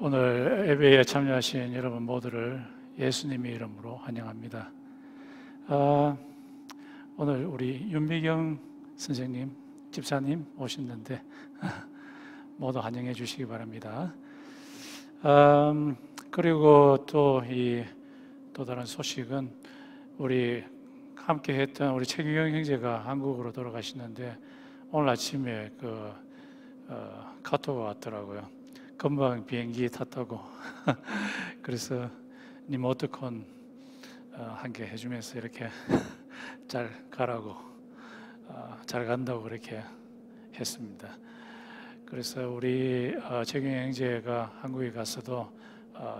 오늘 예배에 참여하신 여러분 모두를 예수님의 이름으로 환영합니다. 오늘 우리 윤미경 선생님, 집사님 오셨는데 모두 환영해 주시기 바랍니다. 그리고 또 다른 소식은 우리 함께 했던 우리 최규영 형제가 한국으로 돌아가시는데 오늘 아침에 카톡가 왔더라고요. 금방 비행기 탔다고. 그래서 니모티콘 한 개 해주면서 이렇게 잘 가라고, 잘 간다고 그렇게 했습니다. 그래서 우리 최경영 형제가 한국에 가서도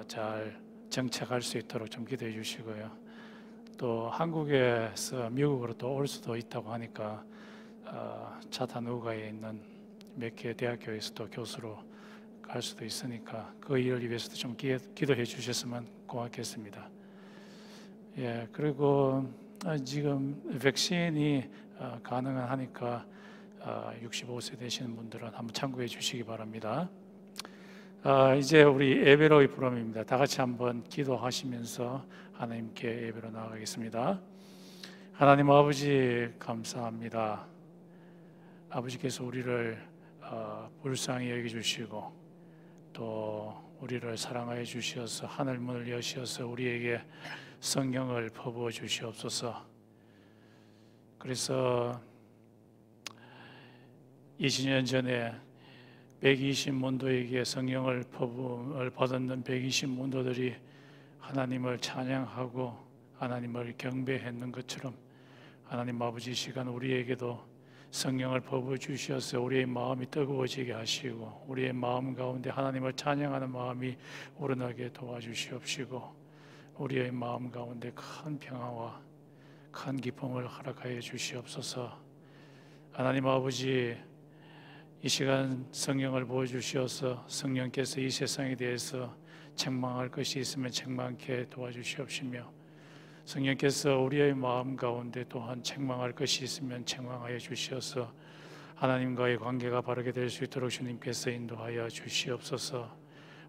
잘 정착할 수 있도록 좀 기도해 주시고요. 또 한국에서 미국으로 또 올 수도 있다고 하니까 차탄 우가에 있는 몇 개 대학교에서도 교수로 갈 수도 있으니까 그 일을 위해서도 좀 기도해 주셨으면 고맙겠습니다. 예, 그리고 지금 백신이 가능하니까 65세 되시는 분들은 한번 참고해 주시기 바랍니다. 이제 우리 예배로의 프로그램입니다. 다 같이 한번 기도하시면서 하나님께 예배로 나아가겠습니다. 하나님 아버지 감사합니다. 아버지께서 우리를 불쌍히 여겨주시고 또 우리를 사랑하여 주시어서 하늘 문을 여시어서 우리에게 성령을 퍼부어 주시옵소서. 그래서 20년 전에 120문도에게 성령을 퍼부음을 받았는 120문도들이 하나님을 찬양하고 하나님을 경배했는 것처럼 하나님 아버지 이 시간 우리에게도 성령을 퍼부어 주셔서 우리의 마음이 뜨거워지게 하시고 우리의 마음 가운데 하나님을 찬양하는 마음이 우러나게 도와주시옵시고 우리의 마음 가운데 큰 평화와 큰 기쁨을 허락하여 주시옵소서. 하나님 아버지 이 시간 성령을 보여주시어서 성령께서 이 세상에 대해서 책망할 것이 있으면 책망케 도와주시옵시며 성령께서 우리의 마음 가운데 또한 책망할 것이 있으면 책망하여 주시어서 하나님과의 관계가 바르게 될 수 있도록 주님께서 인도하여 주시옵소서.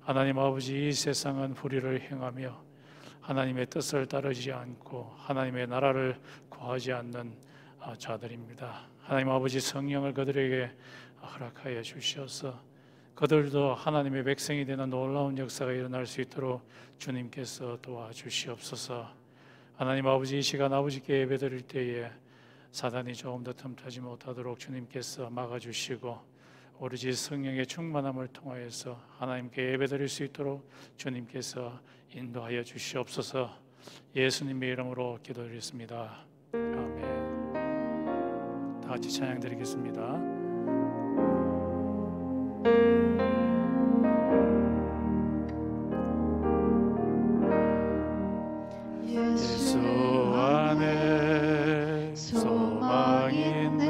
하나님 아버지 이 세상은 불의를 행하며 하나님의 뜻을 따르지 않고 하나님의 나라를 구하지 않는 자들입니다. 하나님 아버지 성령을 그들에게 허락하여 주시어서 그들도 하나님의 백성이 되는 놀라운 역사가 일어날 수 있도록 주님께서 도와주시옵소서. 하나님 아버지 이 시간 아버지께 예배드릴 때에 사단이 조금 더 틈타지 못하도록 주님께서 막아주시고 오로지 성령의 충만함을 통하여서 하나님께 예배드릴 수 있도록 주님께서 인도하여 주시옵소서. 예수님의 이름으로 기도드렸습니다. 아멘. 다 같이 찬양 드리겠습니다. 예수 안에 소망 있네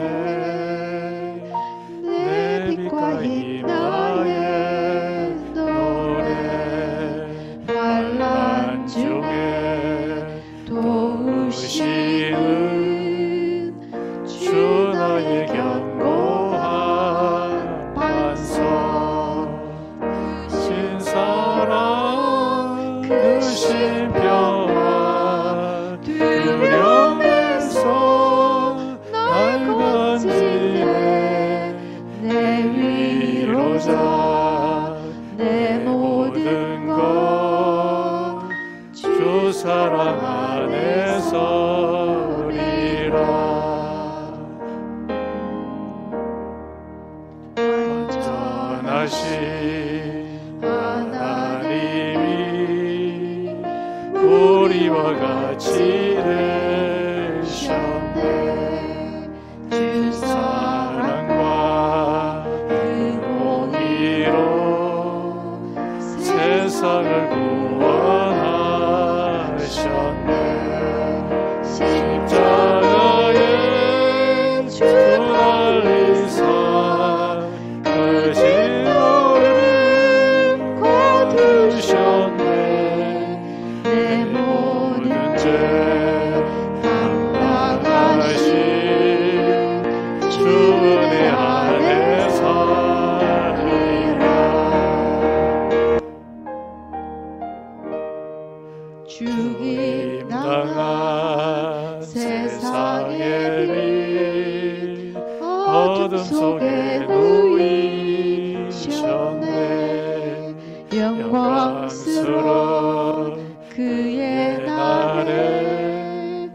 내 빛과 힘 나의 노래 환난 중에 도우시는 주 나의 견고한 반석 신 사랑 그 신병 두려움에서 날 건지네 내 위로자 내 모든 것 주 사랑 안에서리라. 완전하신 하나님이 우리와 같이 되셨네. 주 사랑과 공의로 세상을 구원하셨네. 십자가에 주 날리사 그 진노를 어둠 속에 누이셨네. 영광스러운 그의 날에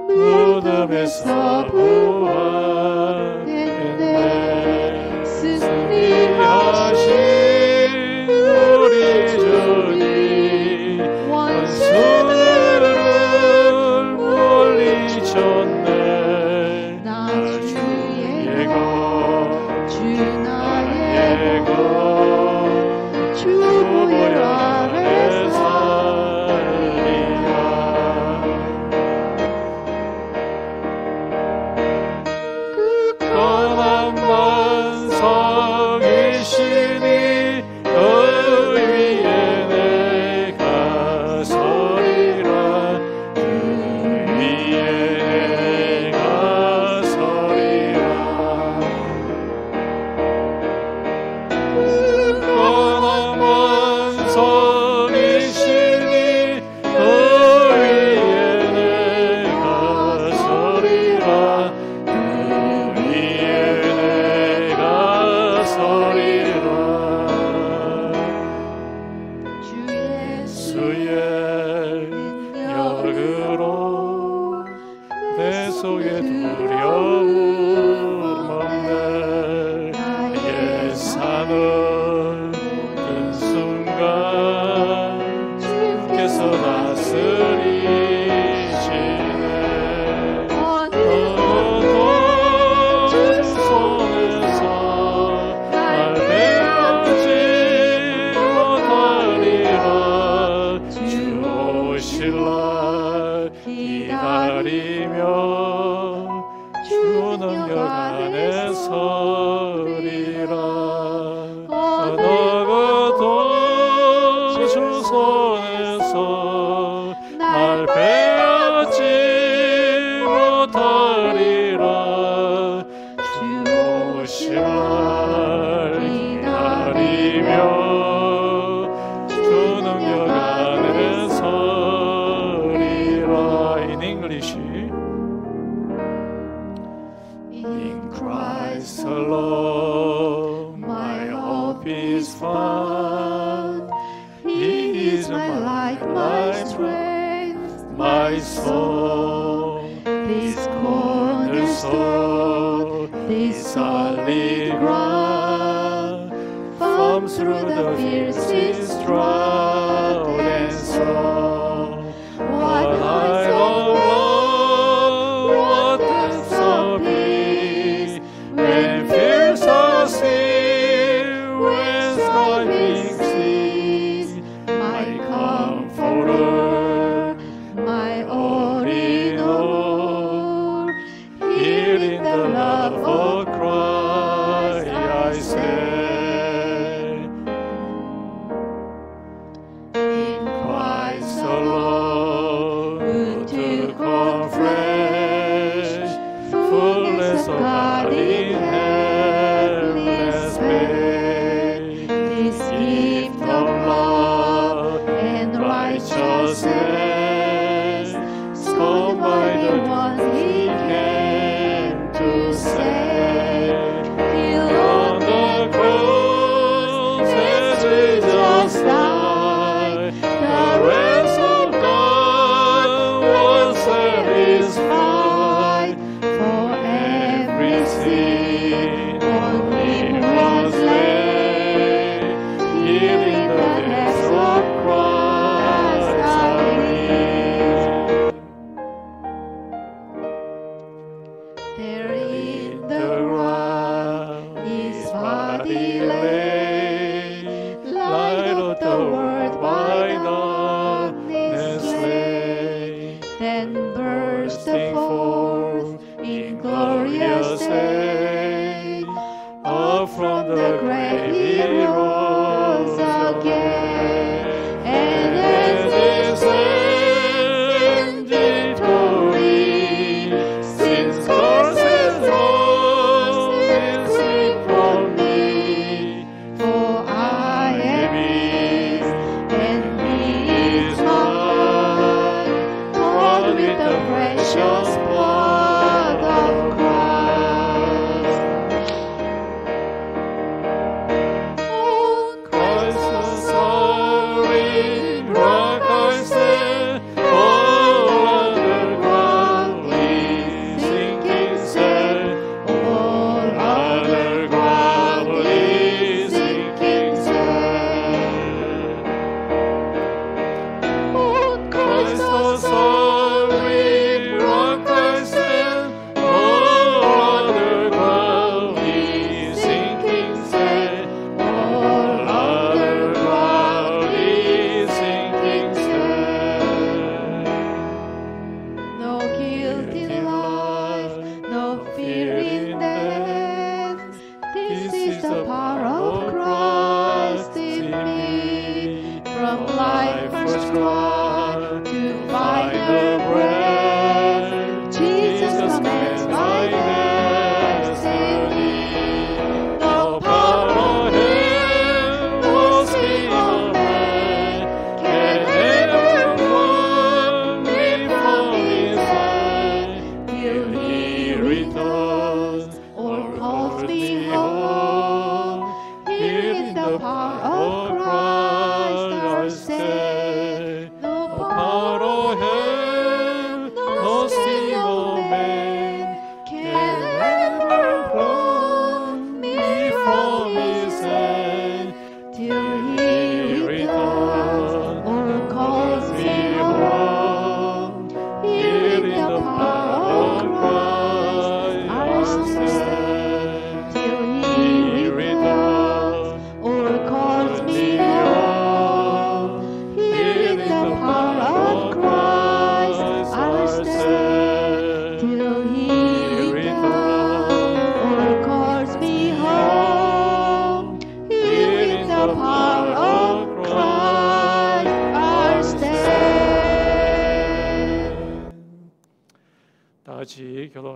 무덤에서 부활했네. 승리하신 우리 주님 원수들을 물리쳤네. 나 주의 것 주 나의 것 주 보혈 아래 살리라. 그 거룩한 만성이시니 너희 위에 내가 서리라. 그 위에 내가 서리라. 그 거룩한 만성이시니 너희 위에 내가 서리라. 그 위에 내가 서리라. 주 예수의 능력으로 내 속에 두려움 없네. 나의 산을 그 순간 주께서 다스리시네. 너도 주 손에서 날 빼앗지 못하리라. 주 오실 날 기다리며 주 능력 안에 서리라. 너도 주 손에서 날 빼앗지 못하리라. 주 오실 날 기다리며 주 능력 안에 서리라. In English. In Christ alone my hope is found. He is my light, my strength, my soul. This cornerstone, this solid ground, firm through the fiercest drought and storm. What heights of love, what depths of peace, when fears are seen, when striving cease. My comforter, my all in all, here in the love of Christ I say. In Christ alone, who took on flesh, fullness of God in endless pain. This gift of love and righteousness, scorned by the one He came to save. Here on the cross, as Jesus died, the wrath of God was satisfied. For every sin on Him was laid. Here in the depths of Christ I live. There in the ground His body lay, light of the world by darkness lay. Then bursting forth in glorious day, up from the grave He rose again. And as He sang victory, sin's curses rose and sleep from me. For I am His, and He is mine, bought with the precious blood of Christ.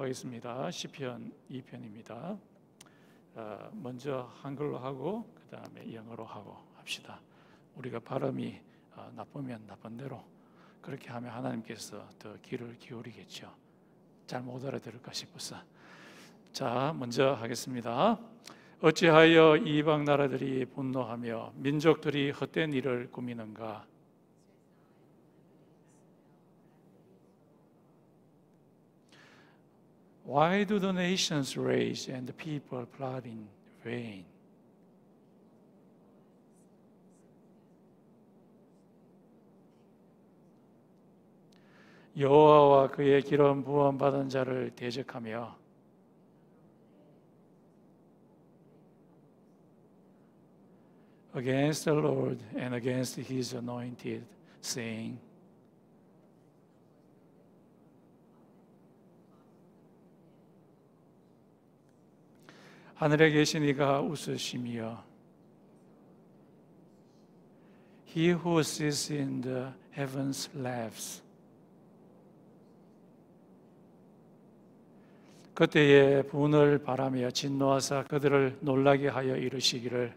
하겠습니다. 시편 2편입니다. 먼저 한글로 하고 그 다음에 영어로 하고 합시다. 우리가 발음이 나쁘면 나쁜 대로 그렇게 하면 하나님께서 더 귀를 기울이겠죠. 잘 못 알아들을까 싶어서. 자, 먼저 하겠습니다. 어찌하여 이방 나라들이 분노하며 민족들이 헛된 일을 꾸미는가? Why do the nations rage and the people plot in vain? 여호와와 그의 기름 부음 받은 자를 대적하며 against the Lord and against His anointed, saying, 하늘에 계신 이가 웃으시며 He who sits in the heavens laughs. 그때에 분을 바라며 진노하사 그들을 놀라게 하여 이르시기를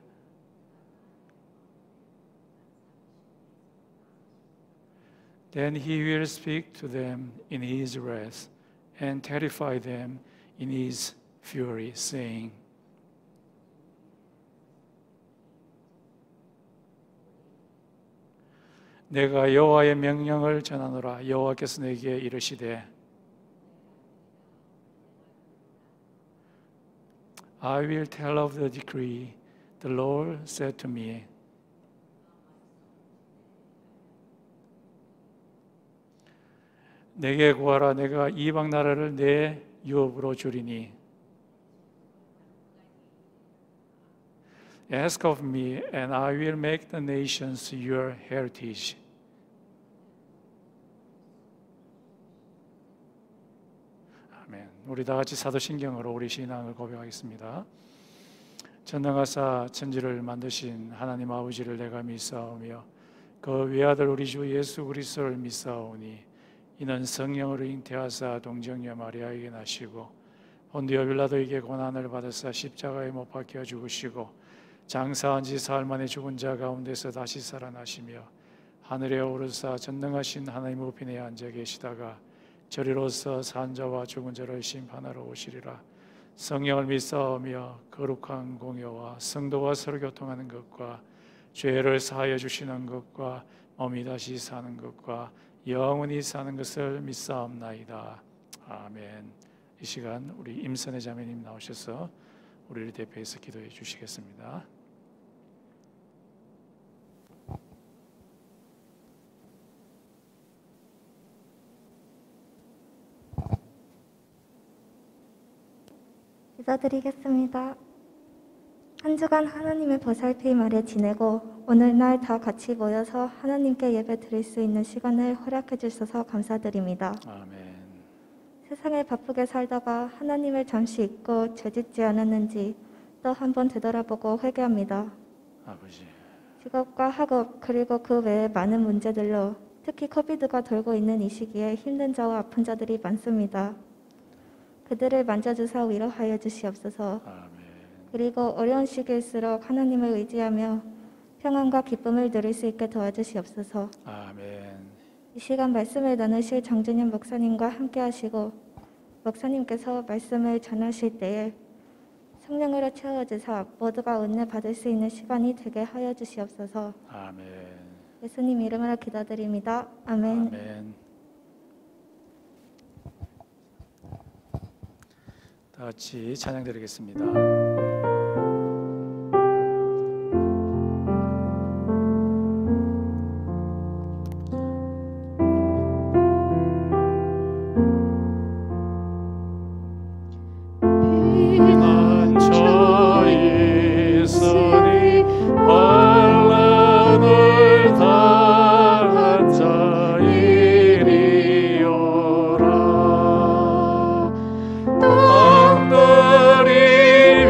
Then he will speak to them in his wrath and terrify them in his fury, saying, 내가 여호와의 명령을 전하노라. 여호와께서 내게 이르시되 I will tell of the decree. The Lord said to me, 내게 구하라. 내가 이방 나라를 내 유업으로 주리니. Ask of me, and I will make the nations your heritage. 아멘. 우리 다 같이 사도신경으로 우리 신앙을 고백하겠습니다. 전능하사 천지를 만드신 하나님 아버지를 내가 믿사오며 그 외아들 우리 주 예수 그리스도를 믿사오니 이는 성령으로 잉태하사 동정녀 마리아에게 나시고 본디오 빌라도에게 고난을 받으사 십자가에 못 박혀 죽으시고 장사한 지 사흘 만에 죽은 자 가운데서 다시 살아나시며 하늘에 오르사 전능하신 하나님 우편에 앉아 계시다가 저리로서 산 자와 죽은 자를 심판하러 오시리라. 성령을 믿사오며 거룩한 공효와 성도와 서로 교통하는 것과 죄를 사하여 주시는 것과 몸이 다시 사는 것과 영원히 사는 것을 믿사옵나이다. 아멘. 이 시간 우리 임선혜 자매님 나오셔서 우리를 대표해서 기도해 주시겠습니다. 기도드리겠습니다. 한 주간 하나님의 보살핌 아래 지내고 오늘날 다 같이 모여서 하나님께 예배 드릴 수 있는 시간을 허락해 주셔서 감사드립니다. 아멘. 세상에 바쁘게 살다가 하나님을 잠시 잊고 죄짓지 않았는지 또 한 번 되돌아보고 회개합니다. 아버지. 직업과 학업 그리고 그 외의 많은 문제들로 특히 코비드가 돌고 있는 이 시기에 힘든 자와 아픈 자들이 많습니다. 그들을 만져주사 위로하여 주시옵소서. 아멘. 그리고 어려운 시기일수록 하나님을 의지하며 평안과 기쁨을 누릴 수 있게 도와주시옵소서. 아멘. 이 시간 말씀을 나누실 정준현 목사님과 함께 하시고 목사님께서 말씀을 전하실 때에 성령으로 채워주사 모두가 은혜 받을 수 있는 시간이 되게 하여 주시옵소서. 아멘. 예수님 이름으로 기도드립니다. 아멘. 아멘. 다 같이 찬양 드리겠습니다. 땅들이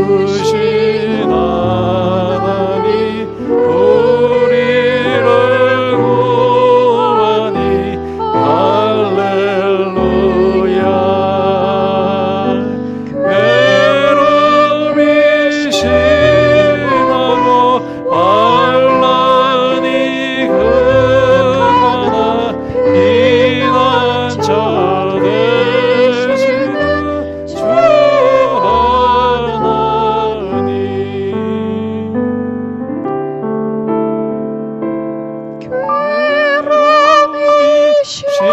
크신 하나님 우리를 구하니 할렐루야. 괴로움이 심하고 환란이 크거나 피난처 되시는 주 하나님 괴로움이 심하고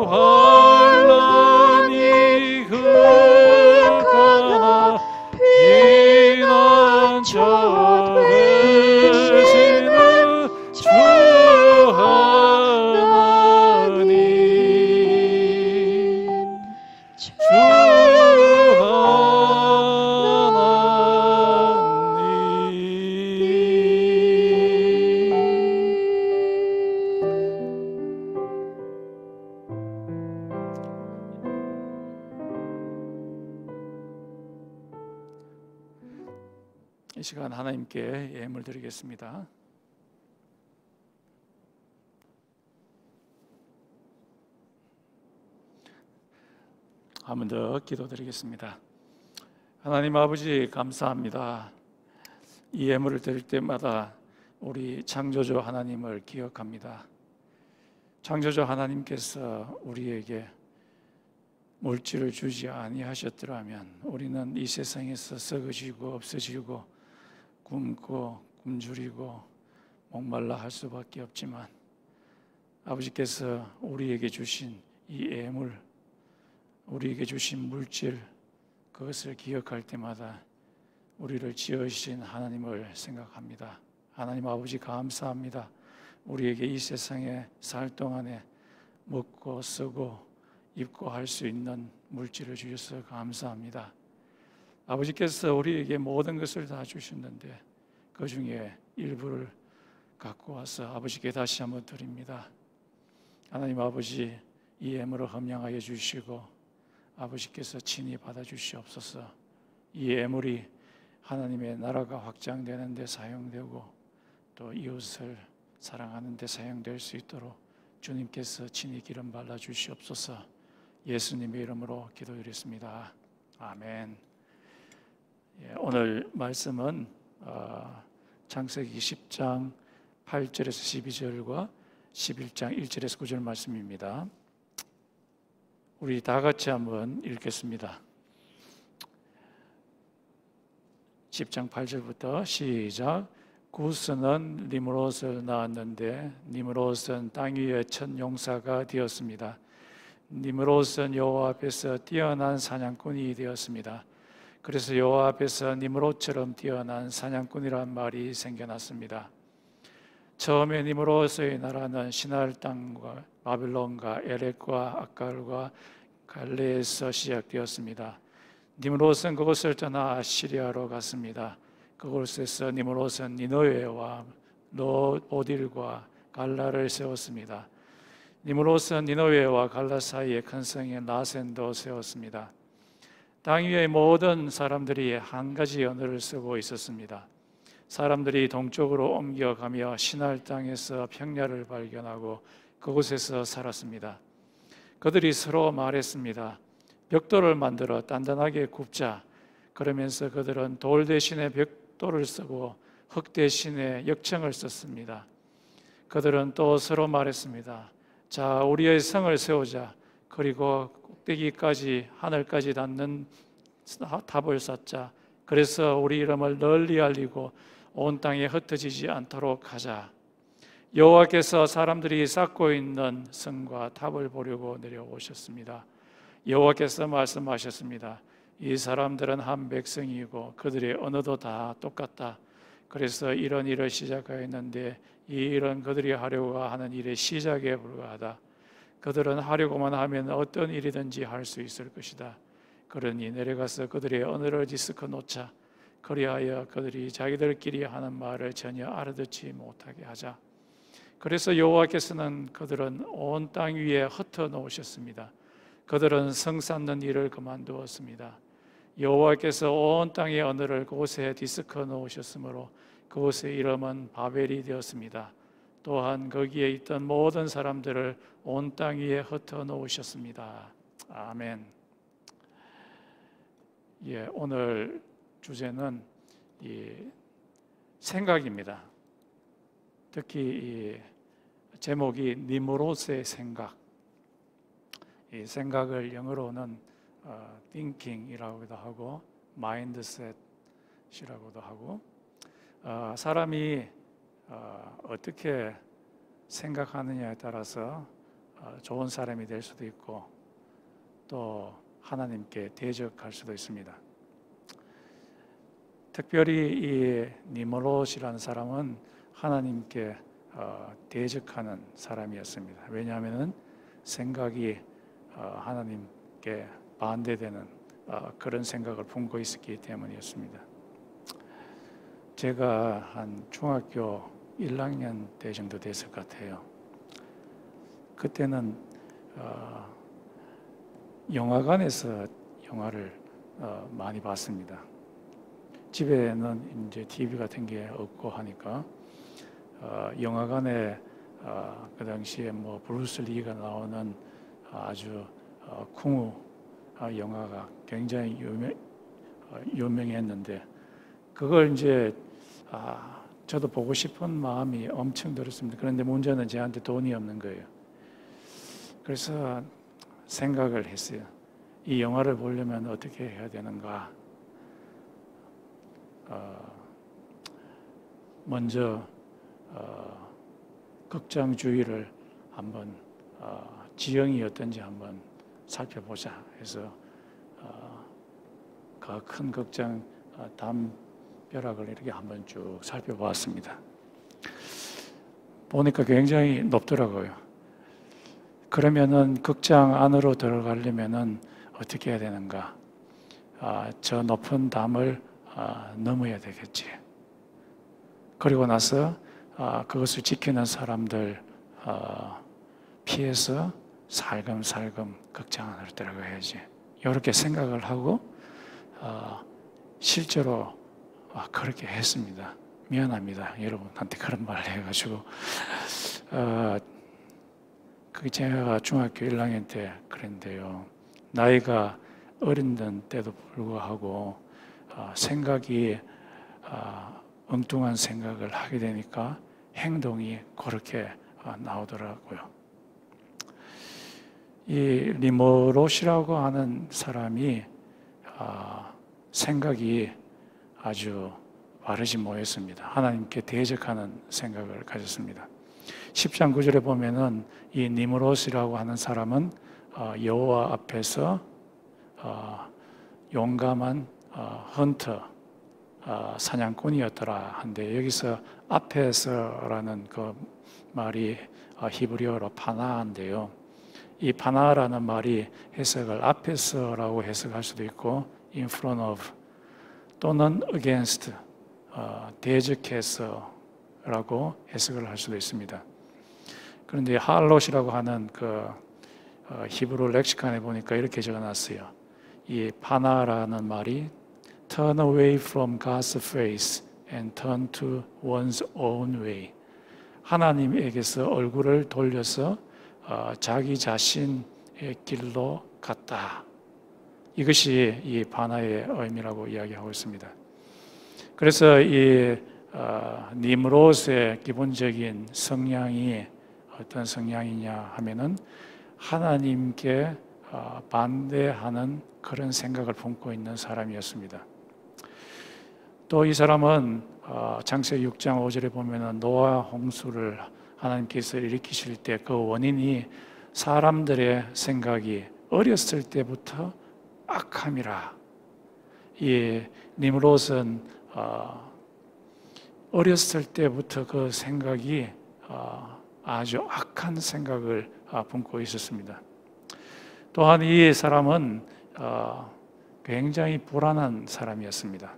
환란이 크거나 피난처 되시는 주 하나님 주 이 시간 하나님께 예물 드리겠습니다. 한 번 더 기도드리겠습니다. 하나님 아버지 감사합니다. 이 예물을 드릴 때마다 우리 창조주 하나님을 기억합니다. 창조주 하나님께서 우리에게 물질을 주지 아니하셨더라면 우리는 이 세상에서 썩어지고 없어지고 굶고 굶주리고 목말라 할 수밖에 없지만 아버지께서 우리에게 주신 이 예물, 우리에게 주신 물질, 그것을 기억할 때마다 우리를 지으신 하나님을 생각합니다. 하나님 아버지 감사합니다. 우리에게 이 세상에 살 동안에 먹고 쓰고 입고 할 수 있는 물질을 주셔서 감사합니다. 아버지께서 우리에게 모든 것을 다 주셨는데 그 중에 일부를 갖고 와서 아버지께 다시 한번 드립니다. 하나님 아버지 이 예물을 험양하여 주시고 아버지께서 친히 받아주시옵소서. 이 예물이 하나님의 나라가 확장되는 데 사용되고 또 이웃을 사랑하는 데 사용될 수 있도록 주님께서 친히 기름 발라 주시옵소서. 예수님의 이름으로 기도드렸습니다. 아멘. 오늘 말씀은 창세기 10장 8절에서 12절과 11장 1절에서 9절 말씀입니다. 우리 다 같이 한번 읽겠습니다. 10장 8절부터 시작. 구스는 니므롯을 낳았는데 니므롯은 땅 위의 첫 용사가 되었습니다. 니므롯은 여호와 앞에서 뛰어난 사냥꾼이 되었습니다. 그래서 여호와 앞에서 니므롯처럼 뛰어난 사냥꾼이란 말이 생겨났습니다. 처음에 니므롯의 나라는 시날 땅과 바빌론과 에렉과 악갈과 갈레에서 시작되었습니다. 니므롯은 그곳을 떠나 아시리아로 갔습니다. 그곳에서 니므롯은 니느웨와 노보딜과 갈라를 세웠습니다. 니므롯은 니느웨와 갈라 사이에 큰 성인 라센도 세웠습니다. 땅 위의 모든 사람들이 한 가지 언어를 쓰고 있었습니다. 사람들이 동쪽으로 옮겨가며 시날 땅에서 평야를 발견하고 그곳에서 살았습니다. 그들이 서로 말했습니다. 벽돌을 만들어 단단하게 굽자. 그러면서 그들은 돌 대신에 벽돌을 쓰고 흙 대신에 역청을 썼습니다. 그들은 또 서로 말했습니다. 자, 우리의 성을 세우자. 그리고 꼭대기까지 하늘까지 닿는 탑을 쌓자. 그래서 우리 이름을 널리 알리고 온 땅에 흩어지지 않도록 하자. 여호와께서 사람들이 쌓고 있는 성과 탑을 보려고 내려오셨습니다. 여호와께서 말씀하셨습니다. 이 사람들은 한 백성이고 그들의 언어도 다 똑같다. 그래서 이런 일을 시작하였는데 이 일은 그들이 하려고 하는 일의 시작에 불과하다. 그들은 하려고만 하면 어떤 일이든지 할 수 있을 것이다. 그러니 내려가서 그들의 언어를 디스커 놓자. 그리하여 그들이 자기들끼리 하는 말을 전혀 알아듣지 못하게 하자. 그래서 여호와께서는 그들은 온 땅 위에 흩어 놓으셨습니다. 그들은 성 쌓는 일을 그만두었습니다. 여호와께서 온 땅의 언어를 그곳에 뒤섞어 놓으셨으므로 그곳의 이름은 바벨이 되었습니다. 또한 거기에 있던 모든 사람들을 온 땅 위에 흩어 놓으셨습니다. 아멘. 예, 오늘 주제는 이 생각입니다. 특히 이 제목이 니므롯의 생각. 이 생각을 영어로는 thinking이라고도 하고 mindset이라고도 하고 사람이 어떻게 생각하느냐에 따라서 좋은 사람이 될 수도 있고 또 하나님께 대적할 수도 있습니다. 특별히 이 니므롯이라는 사람은 하나님께 대적하는 사람이었습니다. 왜냐하면 생각이 하나님께 반대되는 그런 생각을 품고 있었기 때문이었습니다. 제가 한 중학교 1학년 때 정도 됐을 것 같아요. 그때는 영화관에서 영화를 많이 봤습니다. 집에는 이제 TV 같은 게 없고 하니까 영화관에 그 당시에 뭐 브루스 리가 나오는 아주 쿵우 영화가 굉장히 유명했는데 그걸 이제 저도 보고 싶은 마음이 엄청 들었습니다. 그런데 문제는 저한테 돈이 없는 거예요. 그래서 생각을 했어요. 이 영화를 보려면 어떻게 해야 되는가? 먼저 극장 주위를 한번 지형이 어떤지 한번 살펴보자 해서 그 큰 극장 담벼락을 이렇게 한번 쭉 살펴보았습니다. 보니까 굉장히 높더라고요. 그러면은 극장 안으로 들어가려면은 어떻게 해야 되는가? 저 높은 담을 넘어야 되겠지. 그리고 나서 그것을 지키는 사람들 피해서 살금살금 극장 안으로 들어가야지. 이렇게 생각을 하고 실제로 그렇게 했습니다. 미안합니다. 여러분한테 그런 말을 해가지고 그게 제가 중학교 1학년 때 그랬는데요. 나이가 어린 때도 불구하고 생각이 엉뚱한 생각을 하게 되니까 행동이 그렇게 나오더라고요. 이 니므롯이라고 하는 사람이 생각이 아주 바르지 못했습니다. 하나님께 대적하는 생각을 가졌습니다. 10장 9절에 보면은 이 니므롯이라고 하는 사람은 여호와 앞에서 용감한 헌터, 사냥꾼이었더라 한데 여기서 앞에서라는 그 말이 히브리어로 파나인데요. 이 파나라는 말이 해석을 앞에서라고 해석할 수도 있고 in front of 또는 against 대적해서라고 해석을 할 수도 있습니다. 그런데 할롯이라고 하는 그 히브리 렉시칸에 보니까 이렇게 적어놨어요. 이 파나라는 말이 turn away from God's face and turn to one's own way. 하나님에게서 얼굴을 돌려서 자기 자신의 길로 갔다. 이것이 이 바나의 의미라고 이야기하고 있습니다. 그래서 이 니므롯의 기본적인 성향이 어떤 성향이냐 하면은 하나님께 반대하는 그런 생각을 품고 있는 사람이었습니다. 또 이 사람은 창세기 6장 5절에 보면은 노아 홍수를 하나님께서 일으키실 때 그 원인이 사람들의 생각이 어렸을 때부터 악함이라. 이 니므롯은 어렸을 때부터 그 생각이 아주 악한 생각을 품고 있었습니다. 또한 이 사람은 굉장히 불안한 사람이었습니다.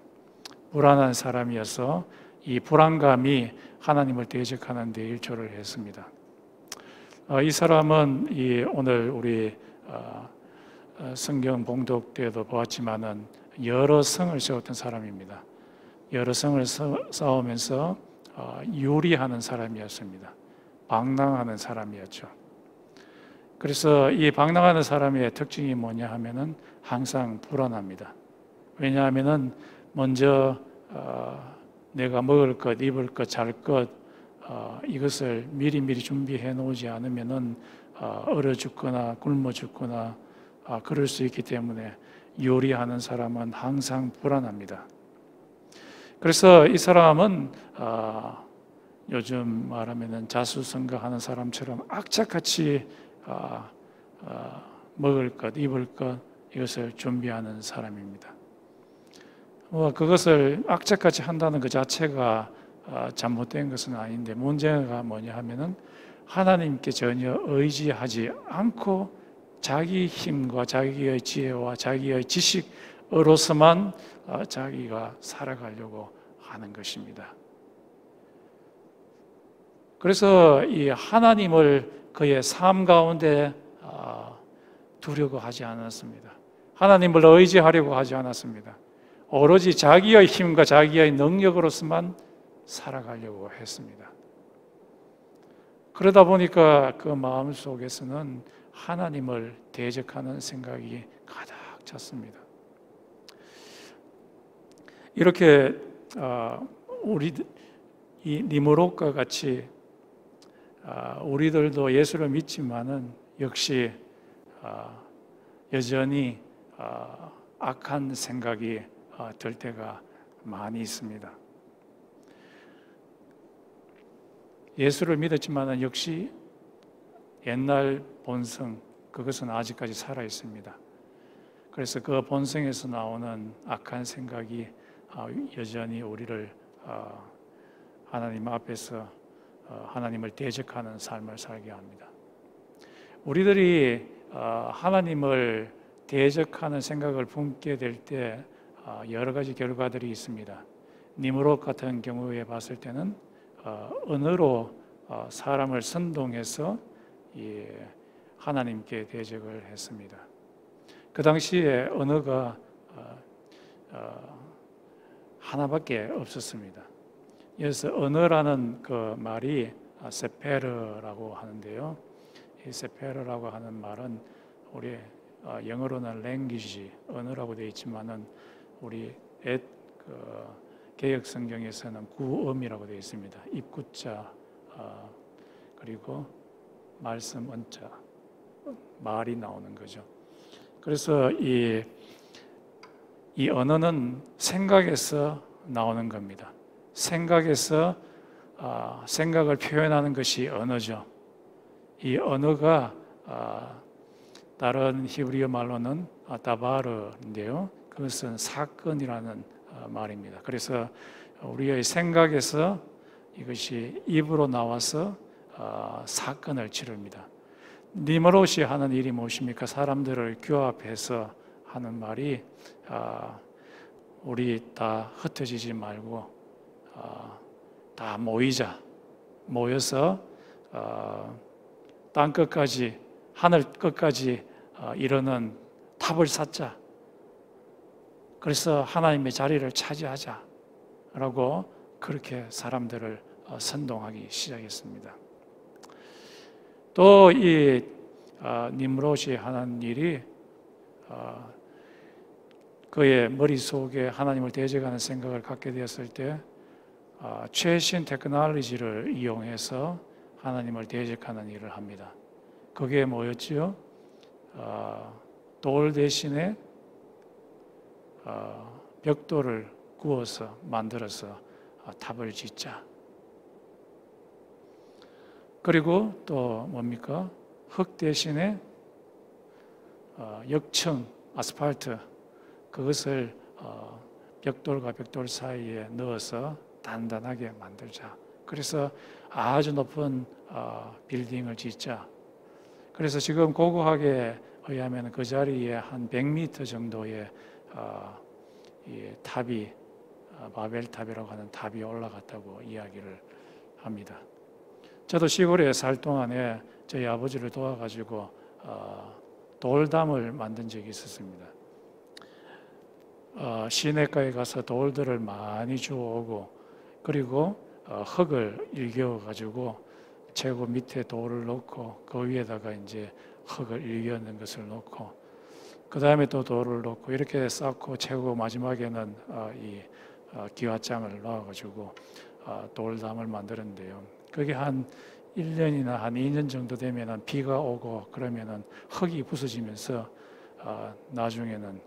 불안한 사람이어서 이 불안감이 하나님을 대적하는 데 일조를 했습니다. 이 사람은 오늘 우리 성경 봉독 때도 보았지만은 여러 성을 세웠던 사람입니다. 여러 성을 쌓으면서 유리하는 사람이었습니다. 방랑하는 사람이었죠. 그래서 이 방랑하는 사람의 특징이 뭐냐 하면은 항상 불안합니다. 왜냐하면은 먼저 내가 먹을 것, 입을 것, 잘 것 이것을 미리 준비해 놓지 않으면은 얼어 죽거나 굶어 죽거나 그럴 수 있기 때문에 요리하는 사람은 항상 불안합니다. 그래서 이 사람은 요즘 말하면은 자수성가하는 사람처럼 악착같이 먹을 것, 입을 것 이것을 준비하는 사람입니다. 그것을 악착같이 한다는 그 자체가 잘못된 것은 아닌데 문제가 뭐냐 하면은 하나님께 전혀 의지하지 않고 자기 힘과 자기의 지혜와 자기의 지식으로서만 자기가 살아가려고 하는 것입니다. 그래서 이 하나님을 그의 삶 가운데 두려고 하지 않았습니다. 하나님을 의지하려고 하지 않았습니다. 오로지 자기의 힘과 자기의 능력으로서만 살아가려고 했습니다. 그러다 보니까 그 마음 속에서는 하나님을 대적하는 생각이 가득 찼습니다. 이렇게 우리 이 니므롯과 같이 우리들도 예수를 믿지만은 역시 여전히 악한 생각이 들 때가 많이 있습니다. 예수를 믿었지만은 역시 옛날 본성 그것은 아직까지 살아 있습니다. 그래서 그 본성에서 나오는 악한 생각이 여전히 우리를 하나님 앞에서 하나님을 대적하는 삶을 살게 합니다. 우리들이 하나님을 대적하는 생각을 품게 될 때 여러 가지 결과들이 있습니다. 니므롯 같은 경우에 봤을 때는 언어로 사람을 선동해서 하나님께 대적을 했습니다. 그 당시에 언어가 하나밖에 없었습니다. 그래서 언어라는 그 말이 세페르라고 하는데요. 이 세페르라고 하는 말은 우리 영어로는 language, 언어라고 되어 있지만은 우리 개역 성경에서는 구음이라고 되어 있습니다. 입구자 그리고 말씀 언자 말이 나오는 거죠. 그래서 이 언어는 생각에서 나오는 겁니다. 생각에서 생각을 표현하는 것이 언어죠. 이 언어가 다른 히브리어 말로는 다바르인데요. 그것은 사건이라는 말입니다. 그래서 우리의 생각에서 이것이 입으로 나와서 사건을 치릅니다. 니므롯이 하는 일이 무엇입니까? 사람들을 규합해서 하는 말이 우리 다 흩어지지 말고 다 모여서 땅 끝까지 하늘 끝까지 이르는 탑을 쌓자. 그래서 하나님의 자리를 차지하자라고 그렇게 사람들을 선동하기 시작했습니다. 또 이 니므롯이 하는 일이 그의 머릿속에 하나님을 대적하는 생각을 갖게 되었을 때 최신 테크놀로지를 이용해서 하나님을 대적하는 일을 합니다. 그게 뭐였지요? 돌 대신에 벽돌을 구워서 만들어서 탑을 짓자. 그리고 또 뭡니까? 흙 대신에 역청, 아스팔트 그것을 벽돌과 벽돌 사이에 넣어서 단단하게 만들자. 그래서 아주 높은 빌딩을 짓자. 그래서 지금 고고학에 의하면 그 자리에 한 100m 정도의 이 탑이 바벨탑이라고 하는 탑이 올라갔다고 이야기를 합니다. 저도 시골에 살 동안에 저희 아버지를 도와가지고 돌담을 만든 적이 있었습니다. 시내가에 가서 돌들을 많이 주워오고 그리고 흙을 일겨 가지고 최고 밑에 돌을 놓고 그 위에다가 이제 흙을 일겨낸 것을 놓고 그 다음에 또 돌을 놓고 이렇게 쌓고 최고 마지막에는 이 기와장을 넣어가지고 돌담을 만드는데요. 그게 한 1년이나 한 2년 정도 되면은 비가 오고 그러면은 흙이 부서지면서 나중에는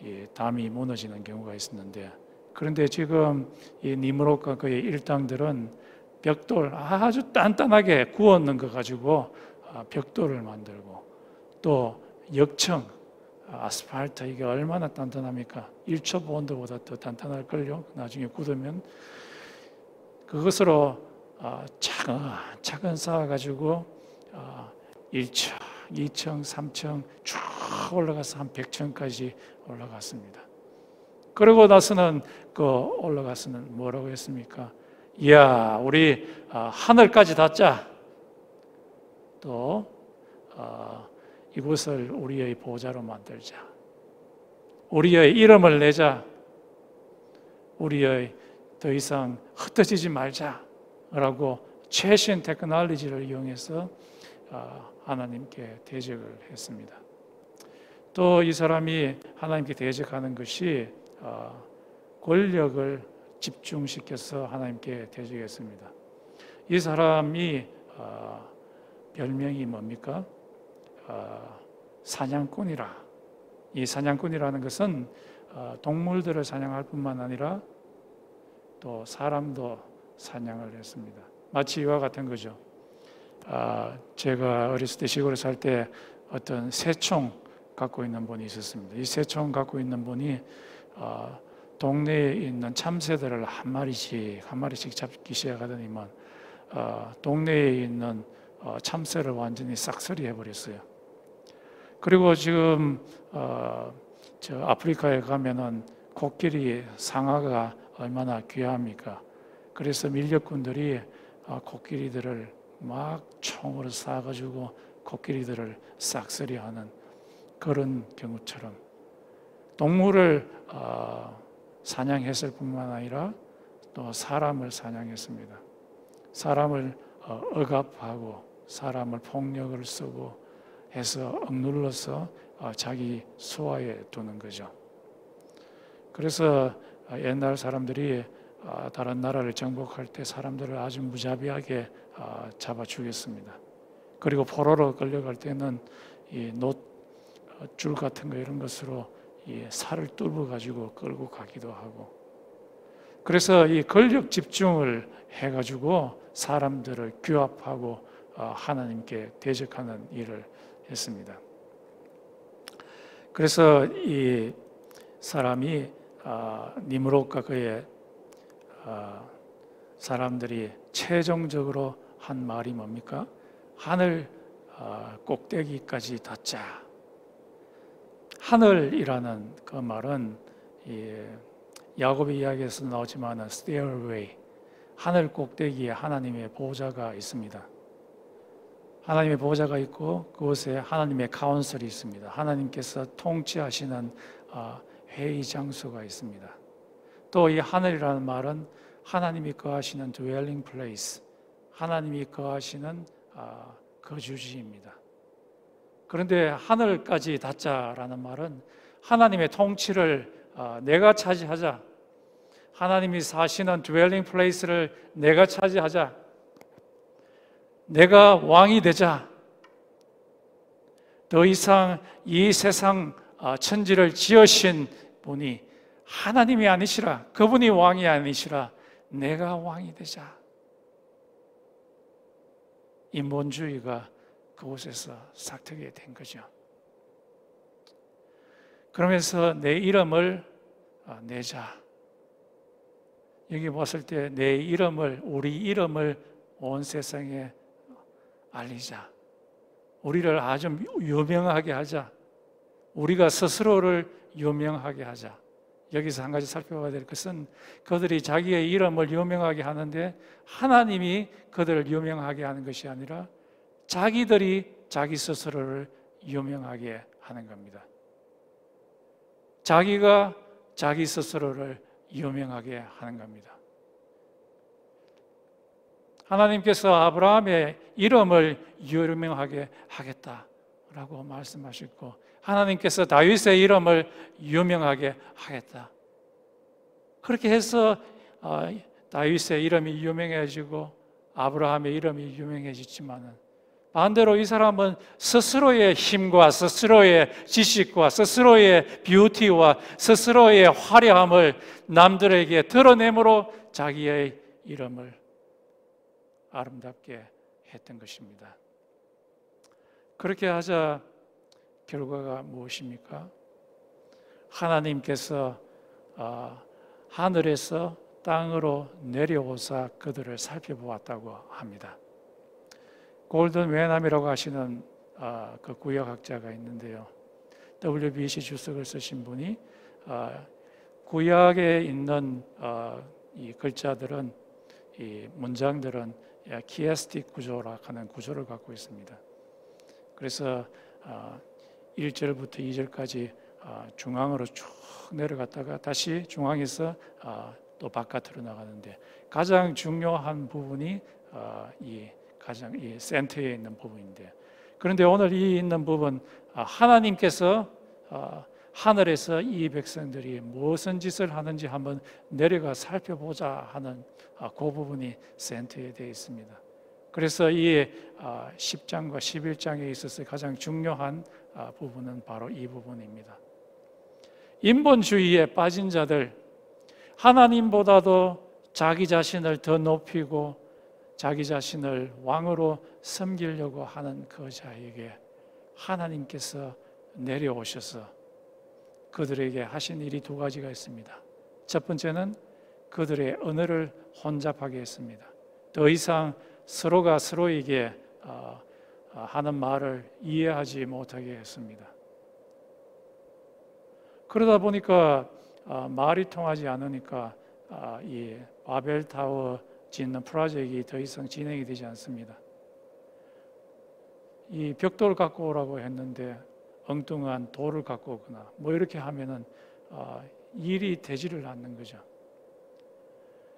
이 담이 무너지는 경우가 있었는데, 그런데 지금 이 니므롯과 그의 일당들은 벽돌 아주 단단하게 구웠는 거 가지고 벽돌을 만들고 또 역청 아스팔트 이게 얼마나 단단합니까? 1초 본드보다 더 단단할걸요. 나중에 굳으면 그것으로 차근 쌓아가지고 1층, 2층, 3층 쭉 올라가서 한 100층까지 올라갔습니다. 그러고 나서는 올라가서는 뭐라고 했습니까? 이야, 우리 하늘까지 닿자. 또 이곳을 우리의 보좌로 만들자. 우리의 이름을 내자. 우리의 더 이상 흩어지지 말자라고 최신 테크놀로지를 이용해서 하나님께 대적을 했습니다. 또 이 사람이 하나님께 대적하는 것이 권력을 집중시켜서 하나님께 대적했습니다. 이 사람이 별명이 뭡니까? 사냥꾼이라. 이 사냥꾼이라는 것은 동물들을 사냥할 뿐만 아니라 또 사람도 사냥을 했습니다. 마치 이와 같은 거죠. 제가 어렸을 때 시골에 살 때 어떤 새총 갖고 있는 분이 있었습니다. 이 새총 갖고 있는 분이 동네에 있는 참새들을 한 마리씩 잡기 시작하더니만 동네에 있는 참새를 완전히 싹쓸이 해버렸어요. 그리고 지금 저 아프리카에 가면은 코끼리 상아가 얼마나 귀합니까? 그래서 밀렵꾼들이 코끼리들을 막 총으로 쏴가지고 코끼리들을 싹쓸이하는 그런 경우처럼 동물을 사냥했을 뿐만 아니라 또 사람을 사냥했습니다. 사람을 억압하고 사람을 폭력을 쓰고 해서 억눌러서 자기 수하에 두는 거죠. 그래서 옛날 사람들이 다른 나라를 정복할 때 사람들을 아주 무자비하게 잡아 죽였습니다. 그리고 포로로 끌려갈 때는 이 놋줄 같은 거 이런 것으로 이 살을 뚫어 가지고 끌고 가기도 하고, 그래서 이 권력 집중을 해가지고 사람들을 규합하고 하나님께 대적하는 일을 했습니다. 그래서 이 사람이 니므롯과 그의 사람들이 최종적으로 한 말이 뭡니까? 하늘 꼭대기까지 닿자. 하늘이라는 그 말은 야곱의 이야기에서 나오지만 stairway, 하늘 꼭대기에 하나님의 보좌가 있습니다. 하나님의 보좌가 있고 그곳에 하나님의 카운슬이 있습니다. 하나님께서 통치하시는 회의 장소가 있습니다. 또 이 하늘이라는 말은 하나님이 거하시는 dwelling place, 하나님이 거하시는 거주지입니다. 그런데 하늘까지 닿자라는 말은 하나님의 통치를 내가 차지하자, 하나님이 사시는 dwelling place를 내가 차지하자, 내가 왕이 되자, 더 이상 이 세상 천지를 지으신 분이 하나님이 아니시라, 그분이 왕이 아니시라, 내가 왕이 되자. 인본주의가 그곳에서 싹트게 된 거죠. 그러면서 내 이름을 내자. 여기 봤을 때 내 이름을, 우리 이름을 온 세상에 알리자. 우리를 아주 유명하게 하자. 우리가 스스로를 유명하게 하자. 여기서 한 가지 살펴봐야 될 것은 그들이 자기의 이름을 유명하게 하는데 하나님이 그들을 유명하게 하는 것이 아니라 자기들이 자기 스스로를 유명하게 하는 겁니다. 자기가 자기 스스로를 유명하게 하는 겁니다. 하나님께서 아브라함의 이름을 유명하게 하겠다라고 말씀하셨고, 하나님께서 다윗의 이름을 유명하게 하겠다. 그렇게 해서 다윗의 이름이 유명해지고 아브라함의 이름이 유명해지지만은, 반대로 이 사람은 스스로의 힘과 스스로의 지식과 스스로의 뷰티와 스스로의 화려함을 남들에게 드러내므로 자기의 이름을 아름답게 했던 것입니다. 그렇게 하자 결과가 무엇입니까? 하나님께서 하늘에서 땅으로 내려오사 그들을 살펴보았다고 합니다. 골든 웨남이라고 하시는 그 구약학자가 있는데요, WBC 주석을 쓰신 분이 구약에 있는 이 글자들은, 이 문장들은 키에스틱 구조라 하는 구조를 갖고 있습니다. 그래서 1절부터 2절까지 중앙으로 쭉 내려갔다가 다시 중앙에서 또 바깥으로 나가는데, 가장 중요한 부분이 가장 이 센터에 있는 부분인데, 그런데 오늘 이 있는 부분, 하나님께서 하늘에서 이 백성들이 무슨 짓을 하는지 한번 내려가 살펴보자 하는 그 부분이 센터에 되어 있습니다. 그래서 이 10장과 11장에 있어서 가장 중요한 부분은 바로 이 부분입니다. 인본주의에 빠진 자들, 하나님보다도 자기 자신을 더 높이고 자기 자신을 왕으로 섬기려고 하는 그 자에게 하나님께서 내려오셔서 그들에게 하신 일이 두 가지가 있습니다. 첫 번째는 그들의 언어를 혼잡하게 했습니다. 더 이상 서로가 서로에게 하는 말을 이해하지 못하게 했습니다. 그러다 보니까 말이 통하지 않으니까 이 바벨타워 짓는 프로젝트가 더 이상 진행이 되지 않습니다. 이 벽돌 갖고 오라고 했는데 엉뚱한 돌을 갖고 오거나 뭐 이렇게 하면은 일이 되지를 않는 거죠.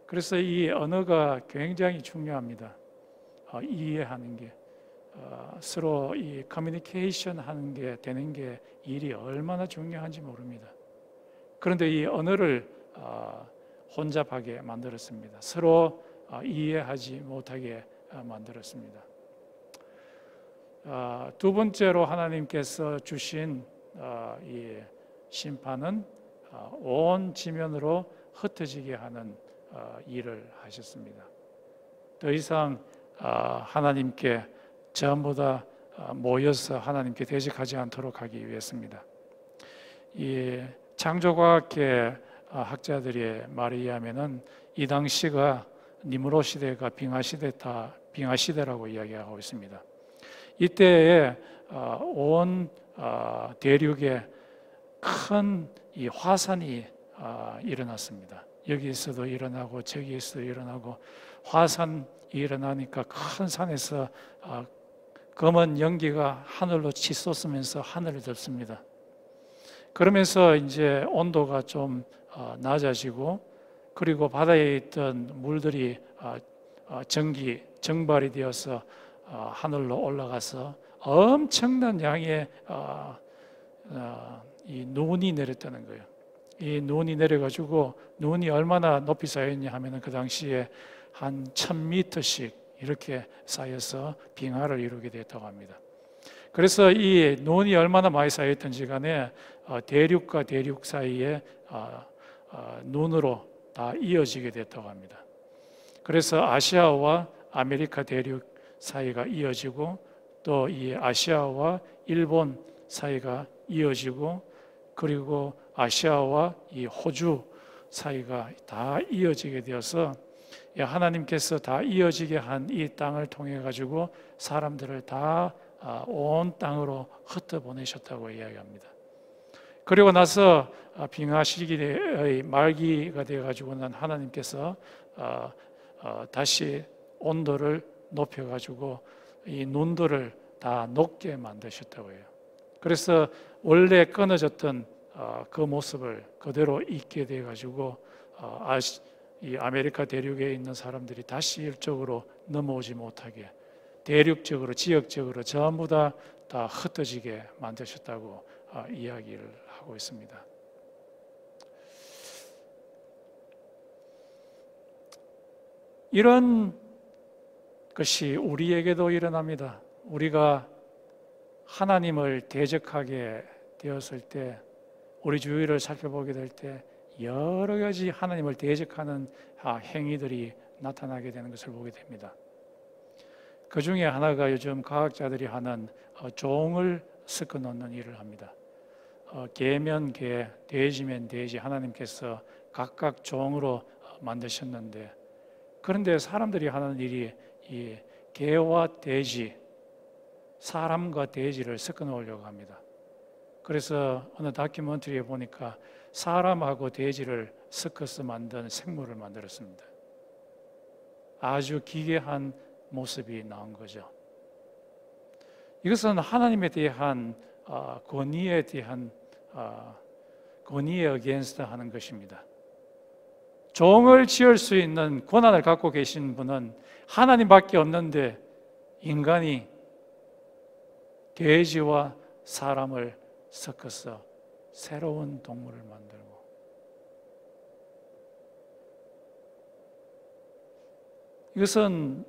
그래서 이 언어가 굉장히 중요합니다. 이해하는 게, 서로 이 커뮤니케이션 하는 게 되는 게 일이 얼마나 중요한지 모릅니다. 그런데 이 언어를 혼잡하게 만들었습니다. 서로 이해하지 못하게 만들었습니다. 두 번째로 하나님께서 주신 이 심판은 온 지면으로 흩어지게 하는 일을 하셨습니다. 더 이상 하나님께 전부 다 모여서 하나님께 대적하지 않도록 하기 위해서입니다. 이 창조과학계 학자들의 말에 의하면은 이 당시가 니므롯 시대가 빙하 시대라고 이야기하고 있습니다. 이때에 온 대륙에 큰 이 화산이 일어났습니다. 여기에서도 일어나고 저기에서도 일어나고, 화산이 일어나니까 큰 산에서 검은 연기가 하늘로 치솟으면서 하늘을 덮습니다. 그러면서 이제 온도가 좀 낮아지고, 그리고 바다에 있던 물들이 정발이 되어서 하늘로 올라가서 엄청난 양의 이 눈이 내렸다는 거예요. 이 눈이 내려가지고, 눈이 얼마나 높이 쌓였냐 하면은 그 당시에 한 1000m씩 이렇게 쌓여서 빙하를 이루게 됐다고 합니다. 그래서 이 눈이 얼마나 많이 쌓였던지 간에 대륙과 대륙 사이에 눈으로 다 이어지게 됐다고 합니다. 그래서 아시아와 아메리카 대륙 사이가 이어지고, 또 이 아시아와 일본 사이가 이어지고, 그리고 아시아와 이 호주 사이가 다 이어지게 되어서 하나님께서 다 이어지게 한 이 땅을 통해 가지고 사람들을 다 온 땅으로 흩어 보내셨다고 이야기합니다. 그리고 나서 빙하 시기의 말기가 되어 가지고는 하나님께서 다시 온도를 높여 가지고 이 눈들을 다 녹게 만드셨다고 해요. 그래서 원래 끊어졌던 그 모습을 그대로 잊게 돼 가지고 이 아메리카 대륙에 있는 사람들이 다시 일적으로 넘어오지 못하게 대륙적으로 지역적으로 전부 다 흩어지게 만드셨다고 이야기를 하고 있습니다. 이런 것이 우리에게도 일어납니다. 우리가 하나님을 대적하게 되었을 때, 우리 주위를 살펴보게 될 때 여러 가지 하나님을 대적하는 행위들이 나타나게 되는 것을 보게 됩니다. 그 중에 하나가 요즘 과학자들이 하는 종을 섞어 놓는 일을 합니다. 개면 개, 돼지면 돼지, 하나님께서 각각 종으로 만드셨는데, 그런데 사람들이 하는 일이 이 개와 돼지, 사람과 돼지를 섞어 놓으려고 합니다. 그래서 어느 다큐멘터리에 보니까 사람하고 돼지를 섞어서 만든 생물을 만들었습니다. 아주 기괴한 모습이 나온 거죠. 이것은 하나님에 대한 권위에 대한 권위에 against 하는 것입니다. 종을 지을 수 있는 권한을 갖고 계신 분은 하나님밖에 없는데 인간이 돼지와 사람을 섞어서 새로운 동물을 만들고, 이것은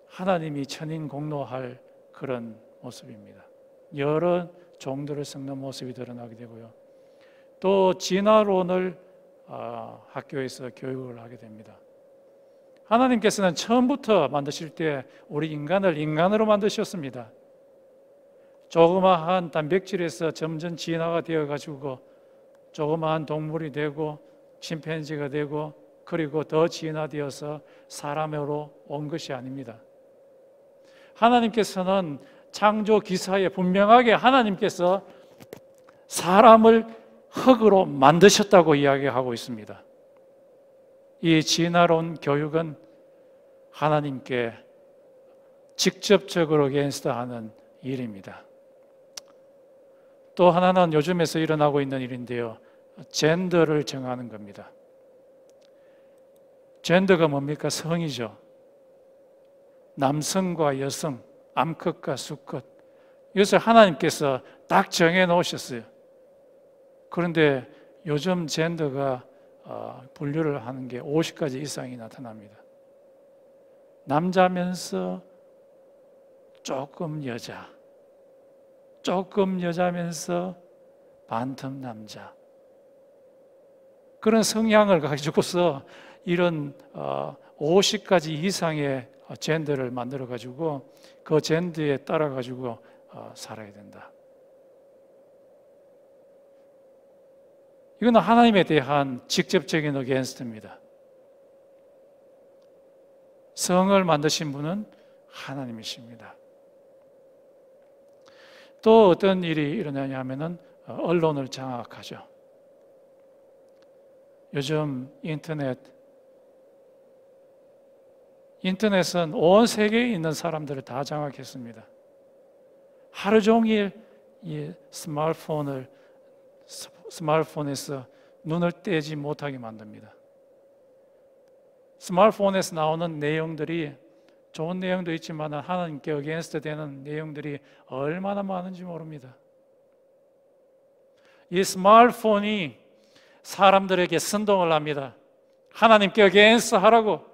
하나님이 천인공노할 그런 모습입니다. 여러 종들을 섞는 모습이 드러나게 되고요. 또 진화론을 학교에서 교육을 하게 됩니다. 하나님께서는 처음부터 만드실 때 우리 인간을 인간으로 만드셨습니다. 조그마한 단백질에서 점점 진화가 되어가지고 조그마한 동물이 되고 침팬지가 되고, 그리고 더 진화되어서 사람으로 온 것이 아닙니다. 하나님께서는 창조 기사에 분명하게 하나님께서 사람을 흙으로 만드셨다고 이야기하고 있습니다. 이 진화론 교육은 하나님께 직접적으로 against하는 일입니다. 또 하나는 요즘에서 일어나고 있는 일인데요, 젠더를 정하는 겁니다. 젠더가 뭡니까? 성이죠. 남성과 여성, 암컷과 수컷, 이것을 하나님께서 딱 정해 놓으셨어요. 그런데 요즘 젠더가 분류를 하는 게 50가지 이상이 나타납니다. 남자면서 조금 여자, 조금 여자면서 반틈 남자, 그런 성향을 가지고서 이런 50가지 이상의 젠더를 만들어 가지고 그 젠더에 따라 가지고 살아야 된다. 이건 하나님에 대한 직접적인 against입니다. 성을 만드신 분은 하나님이십니다. 또 어떤 일이 일어나냐 하면은 언론을 장악하죠. 요즘 인터넷은 온 세계에 있는 사람들을 다 장악했습니다. 하루 종일 이 스마트폰에서 눈을 떼지 못하게 만듭니다. 스마트폰에서 나오는 내용들이 좋은 내용도 있지만 하나님께 against 되는 내용들이 얼마나 많은지 모릅니다. 이 스마트폰이 사람들에게 선동을 합니다. 하나님께 against 하라고.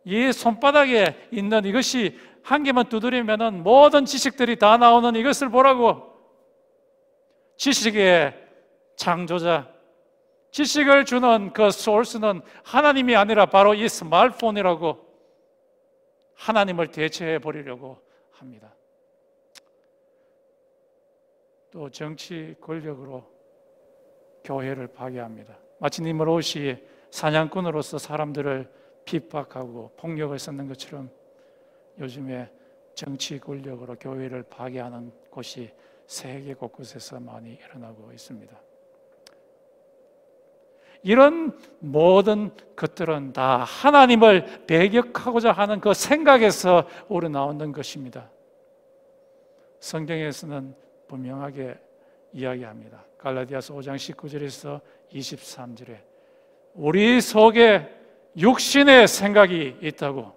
이 손바닥에 있는 이것이 한 개만 두드리면 모든 지식들이 다 나오는 이것을 보라고. 지식의 창조자, 지식을 주는 그 소스는 하나님이 아니라 바로 이 스마트폰이라고 하나님을 대체해 버리려고 합니다. 또 정치 권력으로 교회를 파괴합니다. 마치 니므롯이 사냥꾼으로서 사람들을 핍박하고 폭력을 썼는 것처럼 요즘에 정치 권력으로 교회를 파괴하는 곳이 세계 곳곳에서 많이 일어나고 있습니다. 이런 모든 것들은 다 하나님을 배격하고자 하는 그 생각에서 우러나오는 것입니다. 성경에서는 분명하게 이야기합니다. 갈라디아서 5장 19절에서 23절에 우리 속에 육신의 생각이 있다고.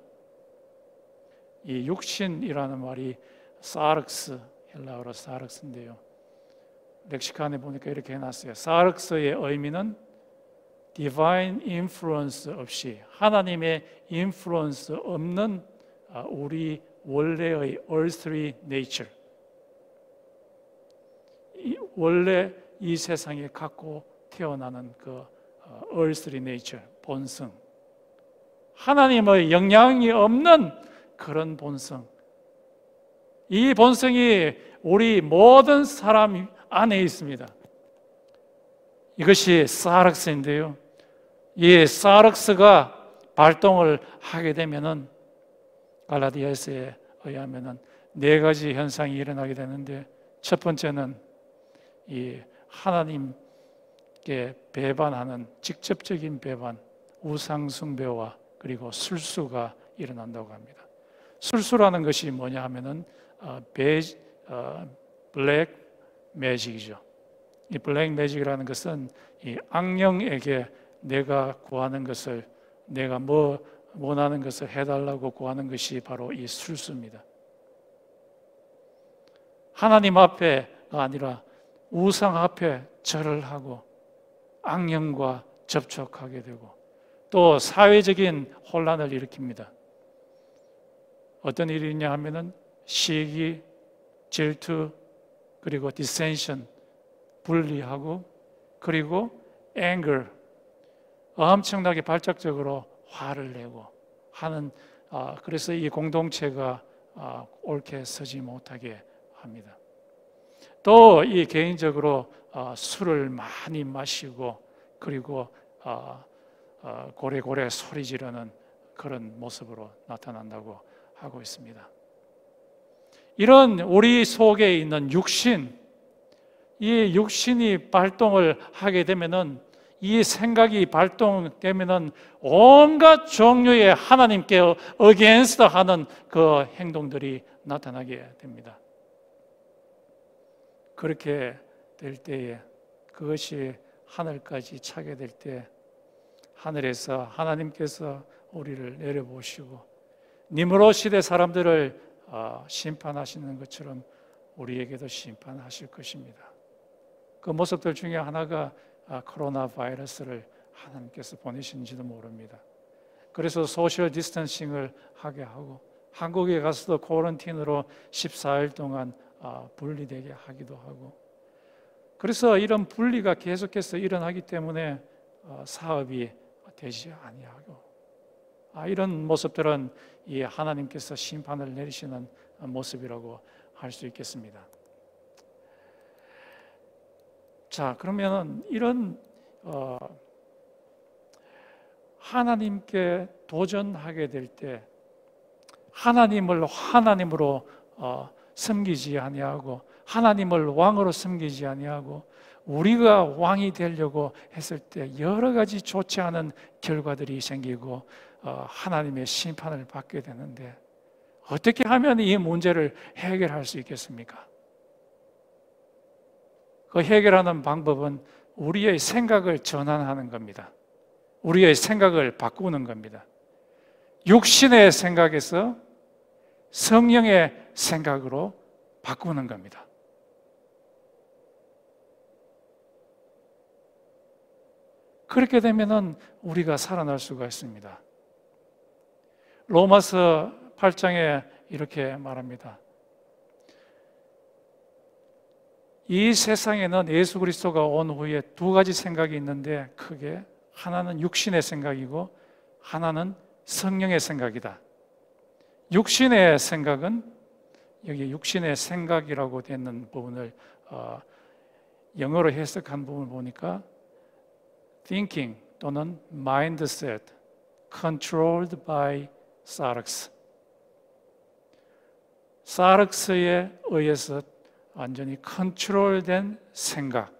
이 육신이라는 말이 사르크스, 헬라어로 사르크스인데요, 렉시칸에 보니까 이렇게 해놨어요. 사르크스의 의미는 divine influence 없이, 하나님의 influence 없는 우리 원래의 earthly nature, 원래 이 세상에 갖고 태어나는 그 earthly nature, 본성, 하나님의 영향이 없는 그런 본성, 이 본성이 우리 모든 사람 안에 있습니다. 이것이 사르크스인데요, 이 사르크스가 발동을 하게 되면은 갈라디아서에 의하면은 네 가지 현상이 일어나게 되는데, 첫 번째는 이 하나님께 배반하는 직접적인 배반, 우상숭배와 그리고 술수가 일어난다고 합니다. 술수라는 것이 뭐냐 하면은 블랙 매직이죠. 이 블랙 매직이라는 것은 이 악령에게 내가 구하는 것을, 내가 원하는 것을 해달라고 구하는 것이 바로 이 술수입니다. 하나님 앞에가 아니라 우상 앞에 절을 하고 악령과 접촉하게 되고, 또 사회적인 혼란을 일으킵니다. 어떤 일이 있냐 하면은 시기, 질투, 그리고 dissension, 분리하고, 그리고 anger, 엄청나게 발작적으로 화를 내고 하는, 그래서 이 공동체가 옳게 서지 못하게 합니다. 또 이 개인적으로 술을 많이 마시고, 그리고 고래고래 소리 지르는 그런 모습으로 나타난다고 하고 있습니다. 이런 우리 속에 있는 육신, 이 육신이 발동을 하게 되면은, 이 생각이 발동되면은 온갖 종류의 하나님께 against 하는 그 행동들이 나타나게 됩니다. 그렇게 될 때에, 그것이 하늘까지 차게 될 때, 하늘에서 하나님께서 우리를 내려보시고 니므롯 시대 사람들을 심판하시는 것처럼 우리에게도 심판하실 것입니다. 그 모습들 중에 하나가 코로나 바이러스를 하나님께서 보내신지도 모릅니다. 그래서 소셜 디스턴싱을 하게 하고, 한국에 가서도 쿼런틴으로 14일 동안 분리되게 하기도 하고, 그래서 이런 분리가 계속해서 일어나기 때문에 사업이 되지 아니하고, 이런 모습들은 이 하나님께서 심판을 내리시는 모습이라고 할 수 있겠습니다. 자, 그러면 이런 하나님께 도전하게 될 때 하나님을 하나님으로 섬기지 아니하고, 하나님을 왕으로 섬기지 아니하고 우리가 왕이 되려고 했을 때 여러 가지 좋지 않은 결과들이 생기고 하나님의 심판을 받게 되는데, 어떻게 하면 이 문제를 해결할 수 있겠습니까? 그 해결하는 방법은 우리의 생각을 전환하는 겁니다. 우리의 생각을 바꾸는 겁니다. 육신의 생각에서 성령의 생각으로 바꾸는 겁니다. 그렇게 되면은 우리가 살아날 수가 있습니다. 로마서 8장에 이렇게 말합니다. 이 세상에는 예수 그리스도가 온 후에 두 가지 생각이 있는데, 크게 하나는 육신의 생각이고 하나는 성령의 생각이다. 육신의 생각은, 여기 육신의 생각이라고 되는 부분을 영어로 해석한 부분을 보니까 thinking 또는 mindset controlled by 사르크스, 사르크스에 의해서 완전히 컨트롤된 생각,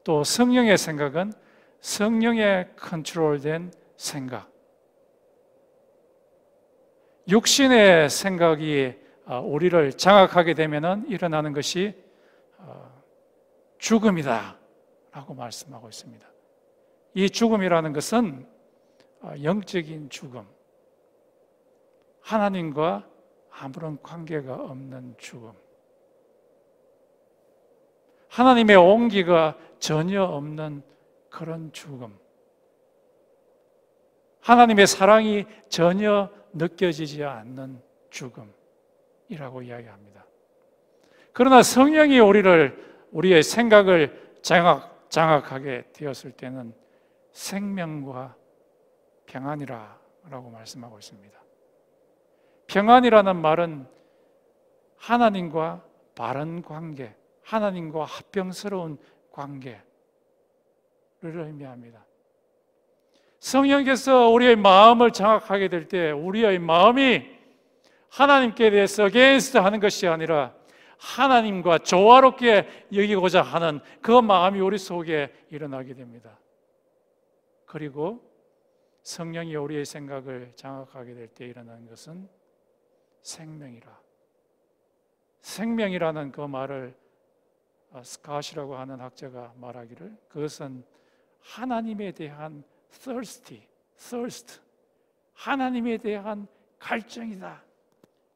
또 성령의 생각은 성령의 컨트롤된 생각. 육신의 생각이 우리를 장악하게 되면 일어나는 것이 죽음이다 라고 말씀하고 있습니다. 이 죽음이라는 것은 영적인 죽음, 하나님과 아무런 관계가 없는 죽음, 하나님의 온기가 전혀 없는 그런 죽음, 하나님의 사랑이 전혀 느껴지지 않는 죽음이라고 이야기합니다. 그러나 성령이 우리의 생각을 장악하게 되었을 때는 생명과 평안이라고 말씀하고 있습니다. 평안이라는 말은 하나님과 바른 관계, 하나님과 합병스러운 관계를 의미합니다. 성령께서 우리의 마음을 장악하게 될 때 우리의 마음이 하나님께 대해서 against 하는 것이 아니라 하나님과 조화롭게 여기고자 하는 그 마음이 우리 속에 일어나게 됩니다. 그리고 성령이 우리의 생각을 장악하게 될 때 일어나는 것은 생명이라. 생명이라는 그 말을 스캇이라고 하는 학자가 말하기를 그것은 하나님에 대한 thirst, 하나님에 대한 갈증이다.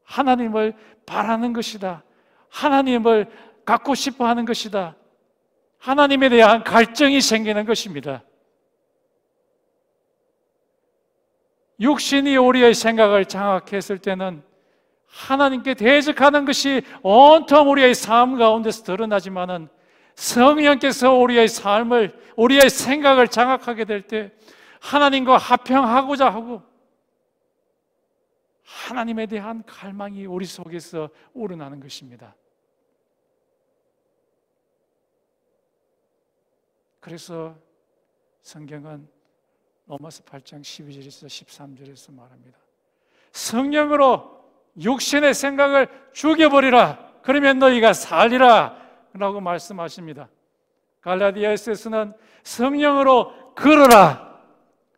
하나님을 바라는 것이다. 하나님을 갖고 싶어 하는 것이다. 하나님에 대한 갈증이 생기는 것입니다. 육신이 우리의 생각을 장악했을 때는 하나님께 대적하는 것이 온통 우리의 삶 가운데서 드러나지만은 성령께서 우리의 삶을, 우리의 생각을 장악하게 될 때 하나님과 합평하고자 하고 하나님에 대한 갈망이 우리 속에서 우러나는 것입니다. 그래서 성경은 로마서 8장 12절에서 13절에서 말합니다. 성령으로 육신의 생각을 죽여버리라. 그러면 너희가 살리라 라고 말씀하십니다. 갈라디아서에서는 성령으로 걸어라.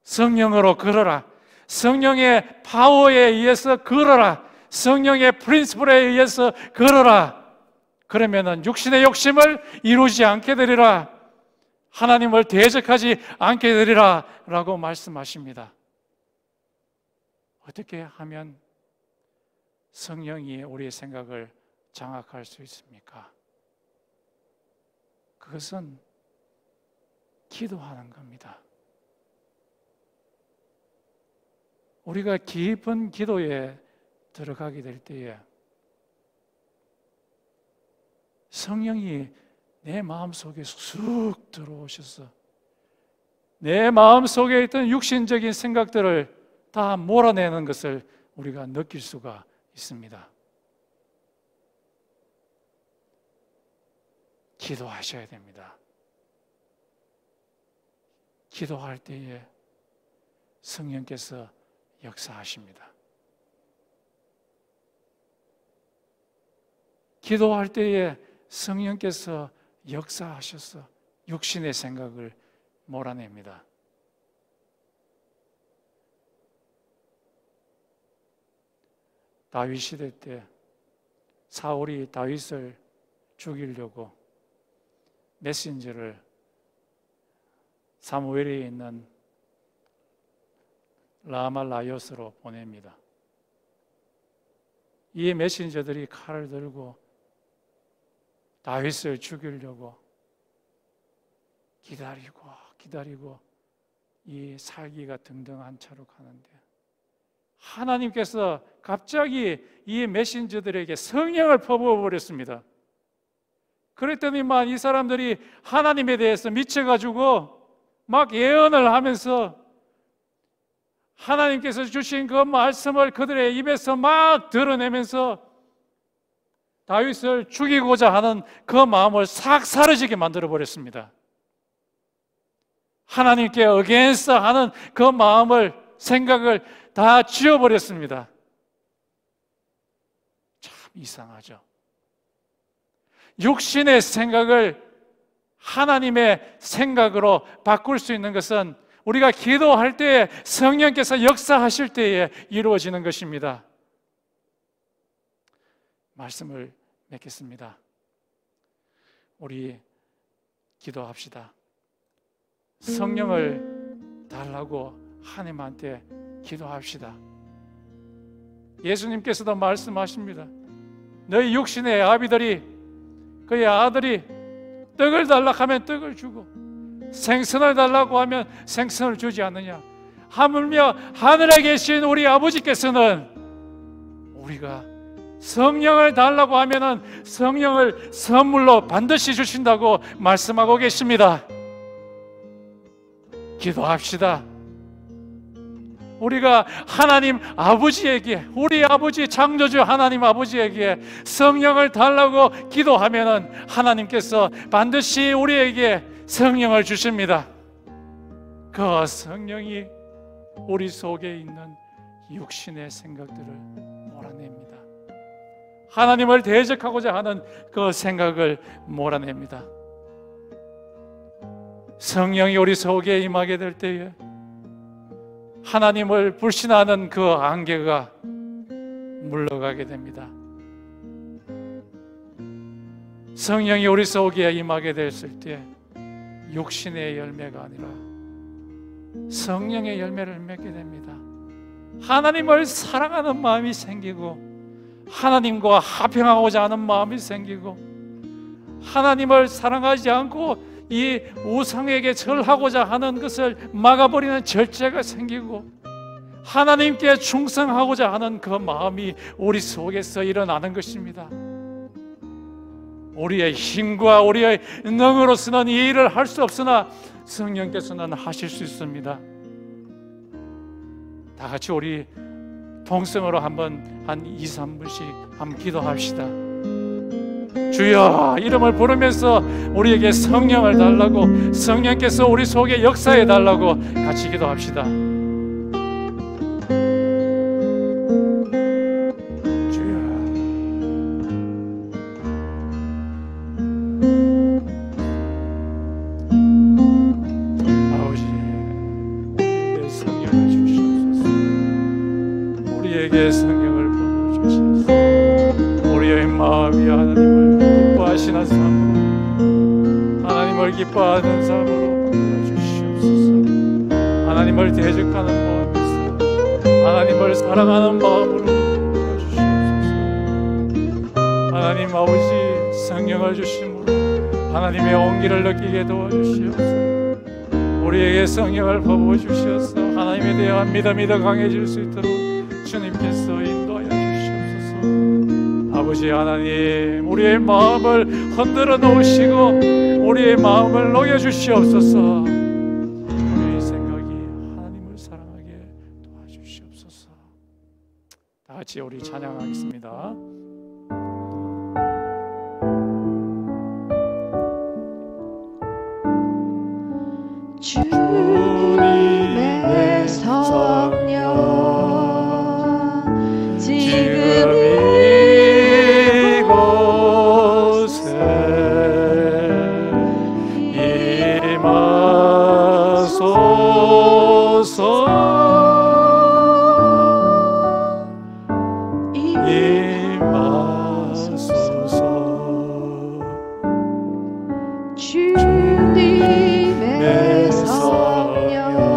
성령으로 걸어라. 성령의 파워에 의해서 걸어라. 성령의 프린시플에 의해서 걸어라. 그러면은 육신의 욕심을 이루지 않게 되리라. 하나님을 대적하지 않게 되리라 라고 말씀하십니다. 어떻게 하면 성령이 우리의 생각을 장악할 수 있습니까? 그것은 기도하는 겁니다. 우리가 깊은 기도에 들어가게 될 때에 성령이 내 마음속에 쑥 들어오셔서 내 마음속에 있던 육신적인 생각들을 다 몰아내는 것을 우리가 느낄 수가 있습니다. 기도하셔야 됩니다. 기도할 때에 성령께서 역사하십니다. 기도할 때에 성령께서 역사하셔서 육신의 생각을 몰아냅니다. 다윗 시대 때 사울이 다윗을 죽이려고 메신저를 사무엘에 있는 라말라요스로 보냅니다. 이 메신저들이 칼을 들고 다윗을 죽이려고 기다리고 이 살기가 등등한 차로 가는데 하나님께서 갑자기 이 메신저들에게 성령을 퍼부어버렸습니다. 그랬더니만 이 사람들이 하나님에 대해서 미쳐가지고 막 예언을 하면서 하나님께서 주신 그 말씀을 그들의 입에서 막 드러내면서 다윗을 죽이고자 하는 그 마음을 싹 사라지게 만들어버렸습니다. 하나님께 against 하는 그 마음을, 생각을 다 지워버렸습니다. 참 이상하죠. 육신의 생각을 하나님의 생각으로 바꿀 수 있는 것은 우리가 기도할 때에 성령께서 역사하실 때에 이루어지는 것입니다. 말씀을 맺겠습니다. 우리 기도합시다. 성령을 달라고 하나님한테 기도합시다. 예수님께서도 말씀하십니다. 너희 육신의 아비들이, 그의 아들이 떡을 달라고 하면 떡을 주고 생선을 달라고 하면 생선을 주지 않느냐. 하물며 하늘에 계신 우리 아버지께서는 우리가 성령을 달라고 하면은 성령을 선물로 반드시 주신다고 말씀하고 계십니다. 기도합시다. 우리가 하나님 아버지에게, 우리 아버지 창조주 하나님 아버지에게 성령을 달라고 기도하면은 하나님께서 반드시 우리에게 성령을 주십니다. 그 성령이 우리 속에 있는 육신의 생각들을 몰아냅니다. 하나님을 대적하고자 하는 그 생각을 몰아냅니다. 성령이 우리 속에 임하게 될 때에 하나님을 불신하는 그 안개가 물러가게 됩니다. 성령이 우리 속에 임하게 됐을 때 육신의 열매가 아니라 성령의 열매를 맺게 됩니다. 하나님을 사랑하는 마음이 생기고 하나님과 합평하고자 하는 마음이 생기고 하나님을 사랑하지 않고 이 우상에게 절하고자 하는 것을 막아버리는 절제가 생기고 하나님께 충성하고자 하는 그 마음이 우리 속에서 일어나는 것입니다. 우리의 힘과 우리의 능으로서는 이 일을 할 수 없으나 성령께서는 하실 수 있습니다. 다 같이 우리 통성으로 한번 한 2, 3분씩 한번 기도합시다. 주여 이름을 부르면서 우리에게 성령을 달라고, 성령께서 우리 속에 역사해 달라고 같이 기도합시다. 성령을 부어주시옵소서. 우리의 마음이 하나님을 기뻐하시는 삶으로, 하나님을 기뻐하는 삶으로 부어주시옵소서. 하나님을 대적하는 마음에서 하나님을 사랑하는 마음으로 부어주시옵소서. 하나님 아버지 성령을 주심으로 하나님의 온기를 느끼게 도와주시옵소서. 우리에게 성령을 부어주시옵소서. 하나님에 대한 믿음이 더 강해질 수 있도록 주님께서 인도하여 주시옵소서. 아버지 하나님, 우리의 마음을 흔들어 놓으시고 우리의 마음을 녹여 주시옵소서. 우리의 생각이 하나님을 사랑하게 도와주시옵소서. 다 같이 우리 찬양하겠습니다. 주님의 성령 지금 이곳에 임하소서. 주님의 성령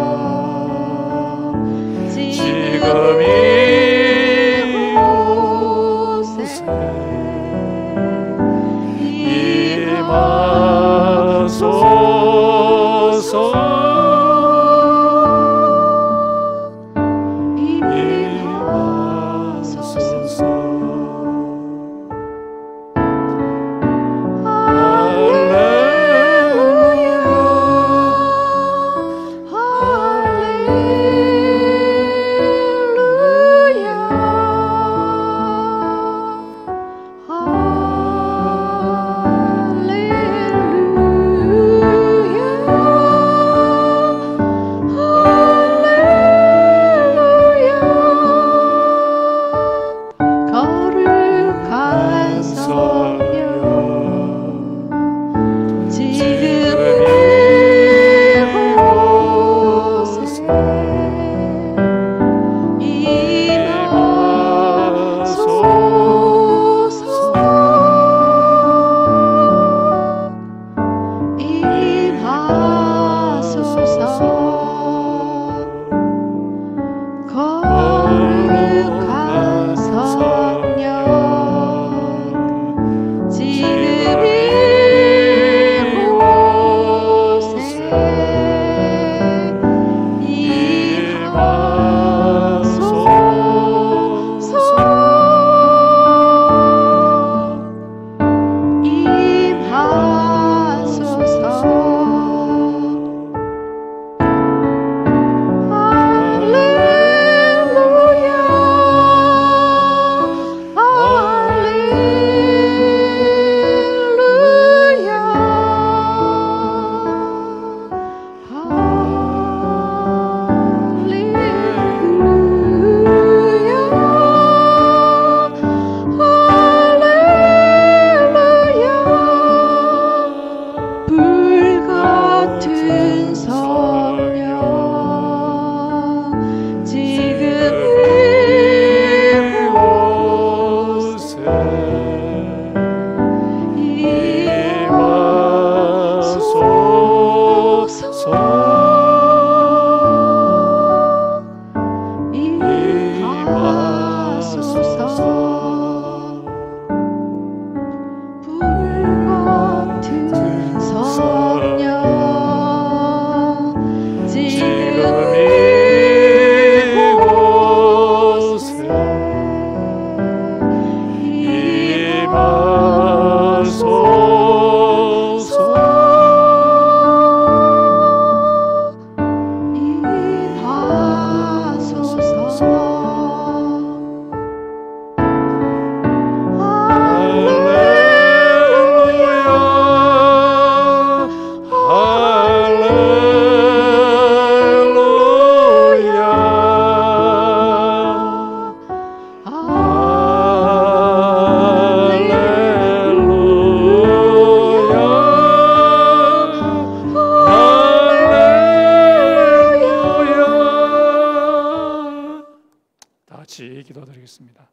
기도하겠습니다.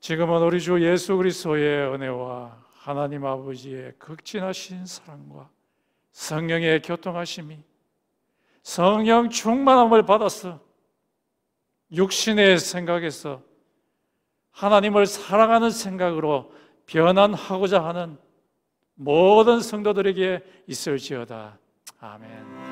지금은 우리 주 예수 그리스도의 은혜와 하나님 아버지의 극진하신 사랑과 성령의 교통하심이 성령 충만함을 받아서 육신의 생각에서 하나님을 사랑하는 생각으로 변환하고자 하는 모든 성도들에게 있을지어다. 아멘.